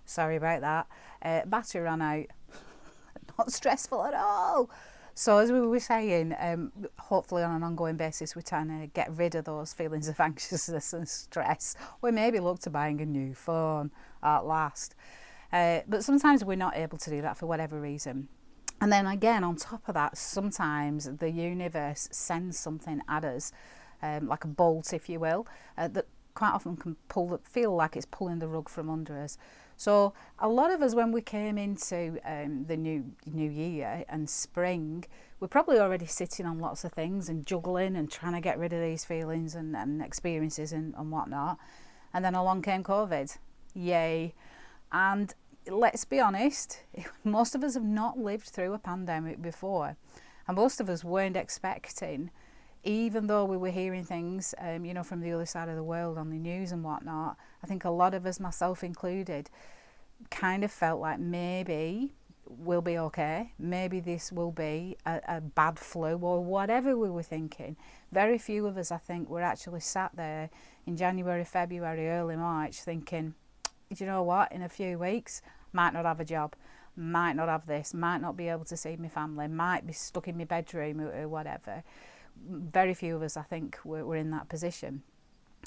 Sorry about that. Battery ran out. Not stressful at all. So as we were saying, hopefully on an ongoing basis we're trying to get rid of those feelings of anxiousness and stress, or maybe look to buying a new phone at last. But sometimes we're not able to do that for whatever reason. And then again, on top of that, sometimes the universe sends something at us, like a bolt, if you will, that quite often can feel like it's pulling the rug from under us. So a lot of us, when we came into the new year and spring, we're probably already sitting on lots of things and juggling and trying to get rid of these feelings and experiences and whatnot. And then along came COVID. Yay. And let's be honest, most of us have not lived through a pandemic before. And most of us weren't expecting, even though we were hearing things, from the other side of the world on the news and whatnot. I think a lot of us, myself included, kind of felt like maybe we'll be okay. Maybe this will be a bad flu or whatever we were thinking. Very few of us, I think, were actually sat there in January, February, early March thinking, do you know what, in a few weeks, might not have a job, might not have this, might not be able to see my family, might be stuck in my bedroom or whatever. Very few of us, I think, were in that position.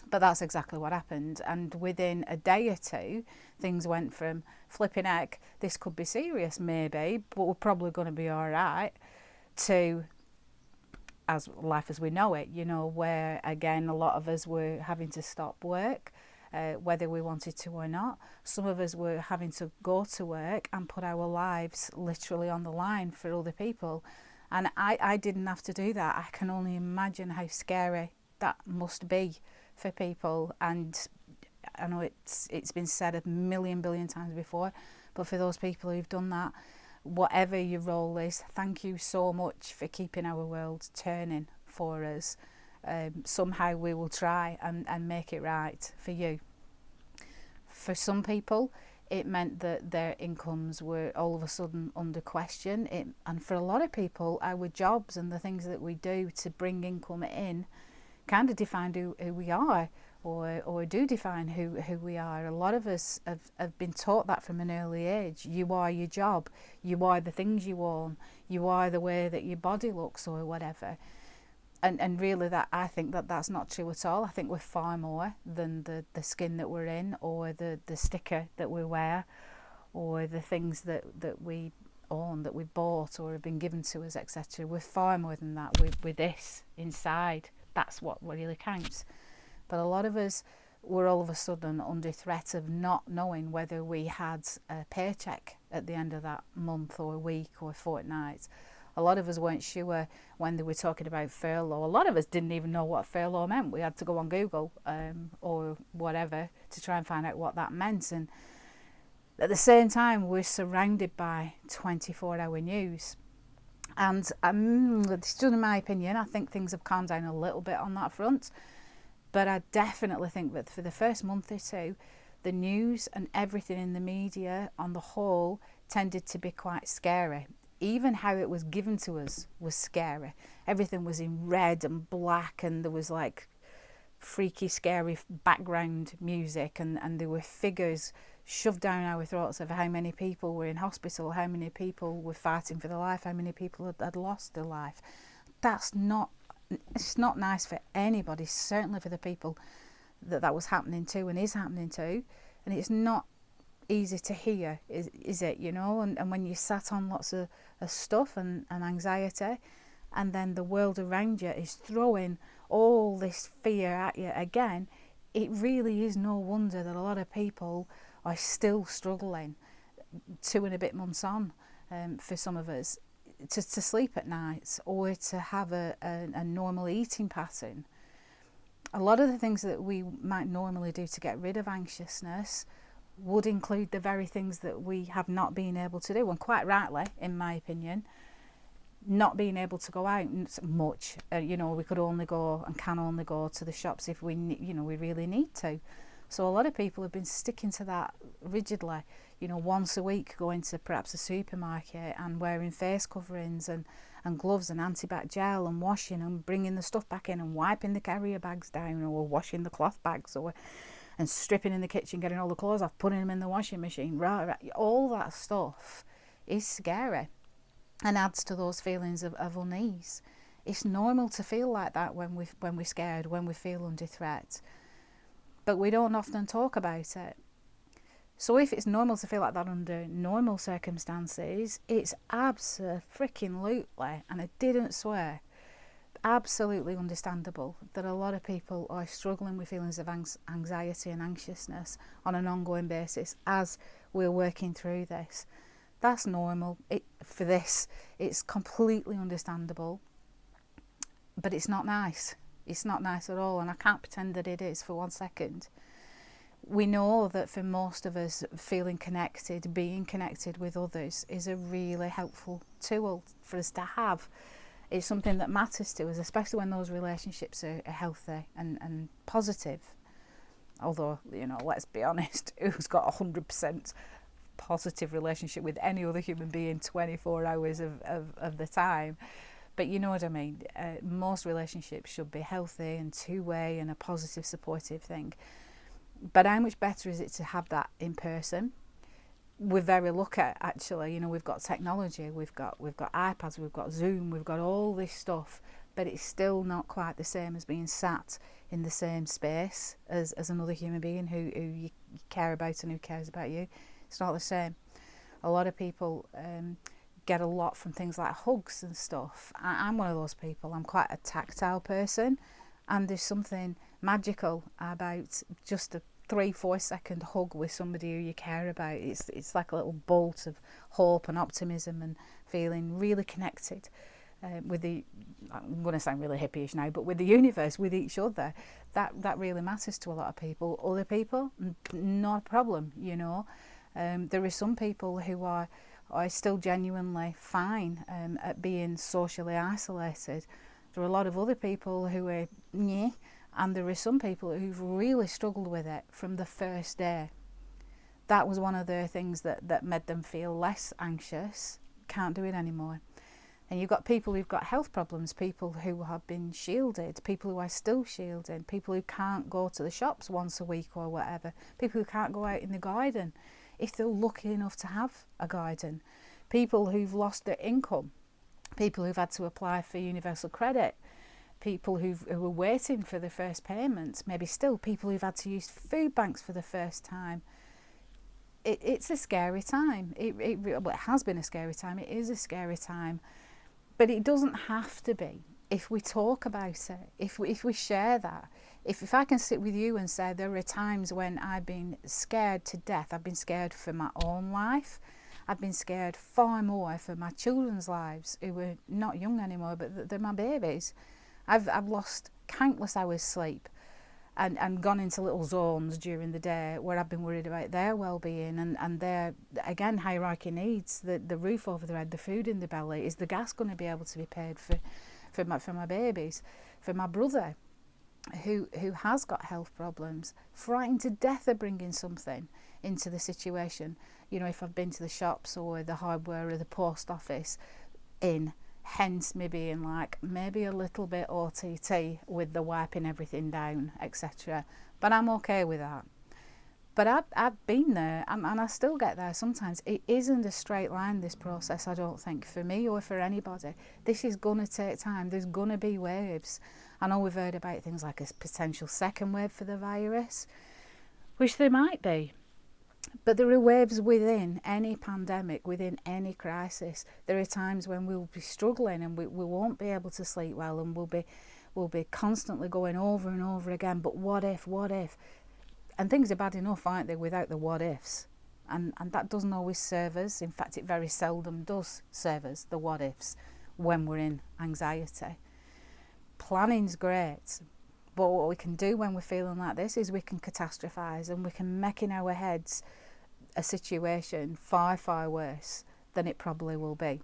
But that's exactly what happened. And within a day or two, things went from flipping heck, this could be serious maybe, but we're probably going to be all right, to as life as we know it, where again a lot of us were having to stop work, whether we wanted to or not. Some of us were having to go to work and put our lives literally on the line for other people. And I didn't have to do that. I can only imagine how scary that must be for people. And I know it's been said a billion times before, but for those people who've done that, whatever your role is, thank you so much for keeping our world turning for us. Somehow we will try and make it right for you. For some people, it meant that their incomes were all of a sudden under question. And for a lot of people, our jobs and the things that we do to bring income in kind of define who we are, or do define who we are. A lot of us have been taught that from an early age. You are your job, you are the things you own, you are the way that your body looks or whatever. And really, that I think that's not true at all. I think we're far more than the skin that we're in, or the sticker that we wear, or the things that we own, that we bought or have been given to us, etc. We're far more than that. We're this inside. That's what really counts. But a lot of us were all of a sudden under threat of not knowing whether we had a paycheck at the end of that month or week or fortnight. A lot of us weren't sure when they were talking about furlough. A lot of us didn't even know what furlough meant. We had to go on Google or whatever to try and find out what that meant. And at the same time, we're surrounded by 24-hour news. And still, in my opinion, I think things have calmed down a little bit on that front. But I definitely think that for the first month or two, the news and everything in the media on the whole tended to be quite scary. Even how it was given to us was scary. Everything was in red and black, and there was like freaky, scary background music, and there were figures shoved down our throats of how many people were in hospital, how many people were fighting for their life, how many people had lost their life. It's not nice for anybody, certainly for the people that was happening to and is happening to. And it's not easy to hear, is it, and when you sat on lots of stuff and anxiety, and then the world around you is throwing all this fear at you again, it really is no wonder that a lot of people are still struggling 2 and a bit months on, for some of us, to sleep at night or to have a normal eating pattern. A lot of the things that we might normally do to get rid of anxiousness would include the very things that we have not been able to do, and quite rightly, in my opinion, not being able to go out much. We could only go and can only go to the shops if we really need to. So a lot of people have been sticking to that rigidly. Once a week going to perhaps a supermarket and wearing face coverings and gloves and antibac gel and washing and bringing the stuff back in and wiping the carrier bags down or washing the cloth bags or and stripping in the kitchen, getting all the clothes off, putting them in the washing machine, right, all that stuff is scary and adds to those feelings of unease. It's normal to feel like that when we're scared, when we feel under threat, but we don't often talk about it. So if it's normal to feel like that under normal circumstances, it's absolutely, and I didn't swear, absolutely understandable that a lot of people are struggling with feelings of anxiety and anxiousness on an ongoing basis as we're working through this. That's normal. For this, it's completely understandable, but it's not nice. It's not nice at all, and I can't pretend that it is for 1 second. We know that for most of us, feeling connected, being connected with others is a really helpful tool for us to have. It's something that matters to us, especially when those relationships are healthy and positive. Although, let's be honest, who's got 100% positive relationship with any other human being 24 hours of the time? But you know what I mean. Most relationships should be healthy and two-way and a positive, supportive thing. But how much better is it to have that in person? We're very lucky, actually. We've got technology, we've got iPads, we've got Zoom, we've got all this stuff, but it's still not quite the same as being sat in the same space as another human being who you care about and who cares about you. It's not the same. A lot of people get a lot from things like hugs and stuff. I'm one of those people. I'm quite a tactile person, and there's something magical about just a 3-4 second hug with somebody who you care about. It's like a little bolt of hope and optimism and feeling really connected with I'm going to sound really hippie-ish now, but with the universe, with each other. That really matters to a lot of people. Other people, not a problem, There are some people who are still genuinely fine at being socially isolated. There are a lot of other people who are nyeh, and there are some people who've really struggled with it from the first day. That was one of the things that made them feel less anxious. Can't do it anymore. And you've got people who've got health problems, people who have been shielded, people who are still shielded, people who can't go to the shops once a week or whatever, people who can't go out in the garden if they're lucky enough to have a garden, people who've lost their income, people who've had to apply for universal credit, people who are waiting for their first payment, maybe still people who've had to use food banks for the first time. It's a scary time. It has been a scary time. It is a scary time. But it doesn't have to be if we talk about it, if we share that. If I can sit with you and say there are times when I've been scared to death, I've been scared for my own life, I've been scared far more for my children's lives, who are not young anymore, but they're my babies. I've lost countless hours sleep and gone into little zones during the day where I've been worried about their well-being and their, again, hierarchy needs, the roof over their head, the food in the belly. Is the gas going to be able to be paid for my babies? For my brother, who has got health problems, frightened to death of bringing something into the situation. If I've been to the shops or the hardware or the post office hence me being like maybe a little bit OTT with the wiping everything down, etc. But I'm okay with that. But I've been there and I still get there sometimes. It isn't a straight line, this process, I don't think, for me or for anybody. This is going to take time. There's going to be waves. I know we've heard about things like a potential second wave for the virus, which there might be. But there are waves within any pandemic, within any crisis. There are times when we'll be struggling and we won't be able to sleep well, and we'll be constantly going over and over again. But what if? And things are bad enough, aren't they, without the what ifs? And that doesn't always serve us. In fact, it very seldom does serve us, the what ifs, when we're in anxiety. Planning's great. But what we can do when we're feeling like this is we can catastrophise and we can make in our heads a situation far, far worse than it probably will be.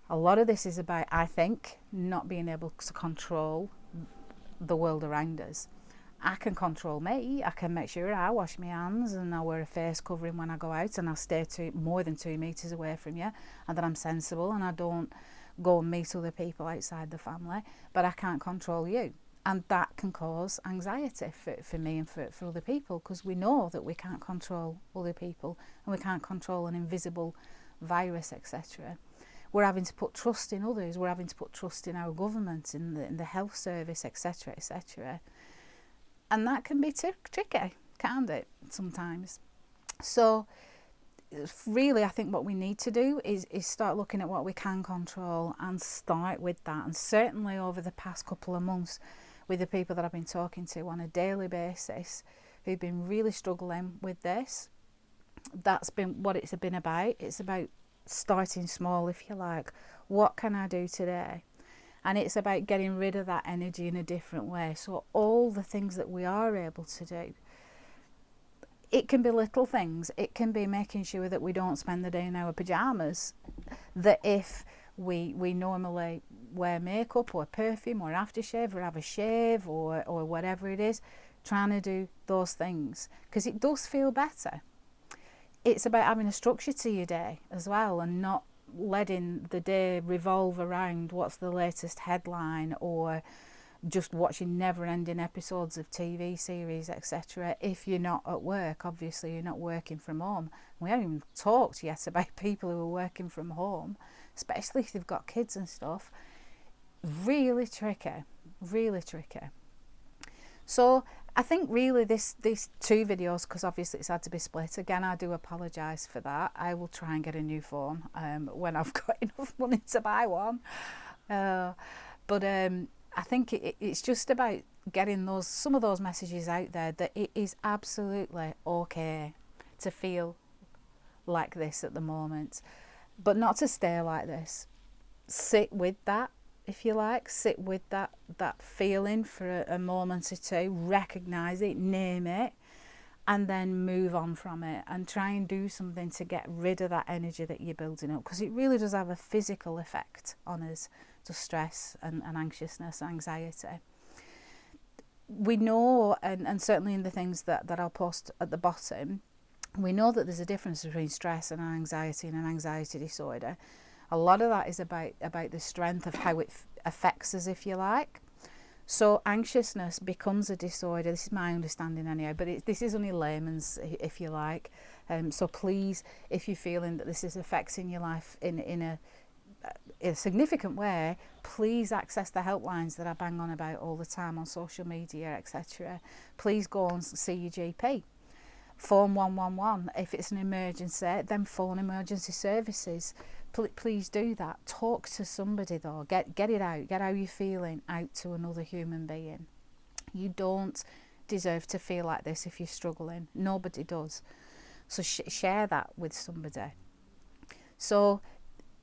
A lot of this is about, I think, not being able to control the world around us. I can control me. I can make sure I wash my hands and I wear a face covering when I go out and I stay more than 2 metres away from you, and that I'm sensible and I don't go and meet other people outside the family. But I can't control you. And that can cause anxiety for me and for other people, because we know that we can't control other people and we can't control an invisible virus, etc. We're having to put trust in others, we're having to put trust in our government, in the health service, etc., etc. And that can be tricky, can't it, sometimes? So really, I think what we need to do is start looking at what we can control and start with that. And certainly over the past couple of months, with the people that I've been talking to on a daily basis who've been really struggling with this, that's been what it's been about. It's about starting small, if you like. What can I do today? And it's about getting rid of that energy in a different way. So all the things that we are able to do, it can be little things. It can be making sure that we don't spend the day in our pyjamas, that if we normally wear makeup or perfume or aftershave or have a shave or whatever it is, trying to do those things, because it does feel better. It's about having a structure to your day as well, and not letting the day revolve around what's the latest headline, or just watching never-ending episodes of TV series, etc. If you're not at work, obviously you're not working from home. We haven't even talked yet about people who are working from home, especially if they've got kids and stuff. Really tricky, really tricky. So I think really these 2 videos, because obviously it's had to be split. Again, I do apologise for that. I will try and get a new phone when I've got enough money to buy one. But I think it's just about getting some of those messages out there, that it is absolutely okay to feel like this at the moment, but not to stay like this. Sit with that, if you like. Sit with that feeling for a moment or two. Recognise it, name it, and then move on from it, and try and do something to get rid of that energy that you're building up, because it really does have a physical effect on us, to stress and anxiousness, anxiety. We know, and certainly in the things that I'll post at the bottom, we know that there's a difference between stress and anxiety and an anxiety disorder. A lot of that is about the strength of how it affects us, if you like. So anxiousness becomes a disorder. This is my understanding anyway, but this is only layman's, if you like. So please, if you're feeling that this is affecting your life in a significant way, please access the helplines that I bang on about all the time on social media, etc. Please go and see your GP. Phone 111. If it's an emergency, then phone emergency services. Please do that. Talk to somebody though. Get it out. Get how you're feeling out to another human being. You don't deserve to feel like this if you're struggling. Nobody does. So share that with somebody. So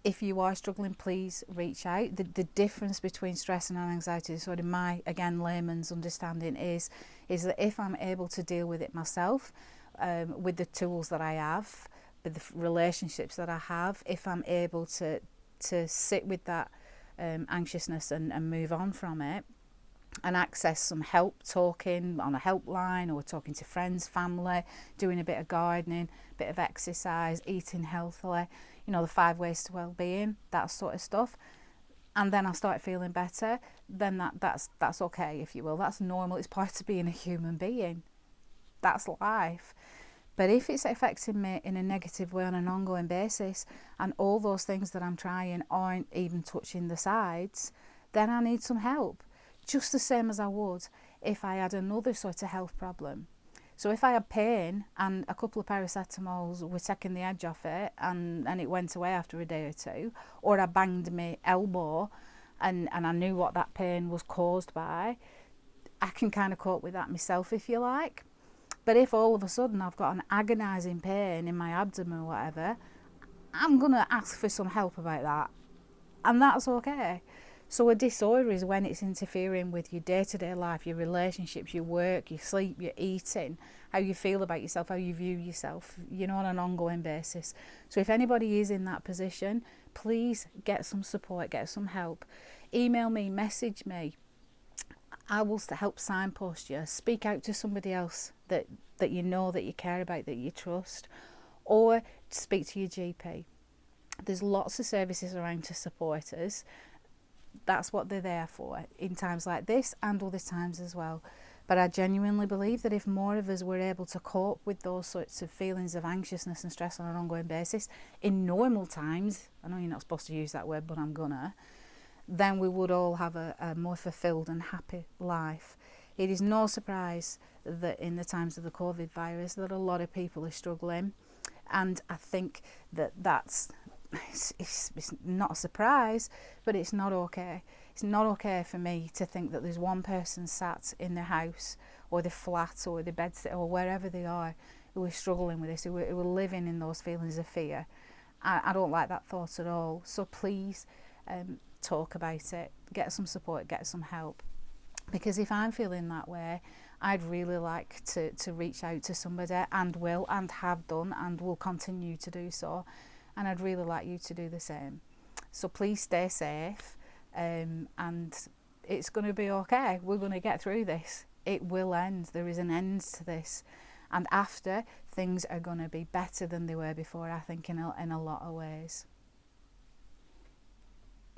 if you are struggling, please reach out. The difference between stress and an anxiety disorder, my, again, layman's understanding is that if I'm able to deal with it myself, with the tools that I have, with the relationships that I have, if I'm able to sit with that anxiousness and move on from it, and access some help, talking on a helpline or talking to friends, family, doing a bit of gardening, a bit of exercise, eating healthily, the 5 ways to well-being, that sort of stuff, and then I start feeling better, then that's okay, if you will. That's normal. It's part of being a human being. That's life. But if it's affecting me in a negative way on an ongoing basis, and all those things that I'm trying aren't even touching the sides, then I need some help. Just the same as I would if I had another sort of health problem. So if I had pain and a couple of paracetamols were taking the edge off it, and it went away after a day or two, or I banged my elbow and I knew what that pain was caused by, I can kind of cope with that myself, if you like. But if all of a sudden I've got an agonising pain in my abdomen or whatever, I'm going to ask for some help about that. And that's okay. So a disorder is when it's interfering with your day-to-day life, your relationships, your work, your sleep, your eating, how you feel about yourself, how you view yourself, on an ongoing basis. So if anybody is in that position, please get some support, get some help. Email me, message me. I will help signpost you. Speak out to somebody else that you know, that you care about, that you trust, or speak to your GP. There's lots of services around to support us. That's what they're there for in times like this and other times as well. But I genuinely believe that if more of us were able to cope with those sorts of feelings of anxiousness and stress on an ongoing basis in normal times, I know you're not supposed to use that word, but I'm gonna, then we would all have a more fulfilled and happy life. It is no surprise that in the times of the COVID virus that a lot of people are struggling, and I think that that's it's not a surprise, but it's not okay. It's not okay for me to think that there's one person sat in the house or the flat or the bedsit or wherever they are who are struggling with this, who are living in those feelings of fear. I don't like that thought at all. So please talk about it, get some support, get some help. Because if I'm feeling that way, I'd really like to reach out to somebody, and will, and have done, and will continue to do so. And I'd really like you to do the same. So please stay safe, and it's going to be okay. We're going to get through this. It will end. There is an end to this. And after, things are going to be better than they were before, I think, in a lot of ways.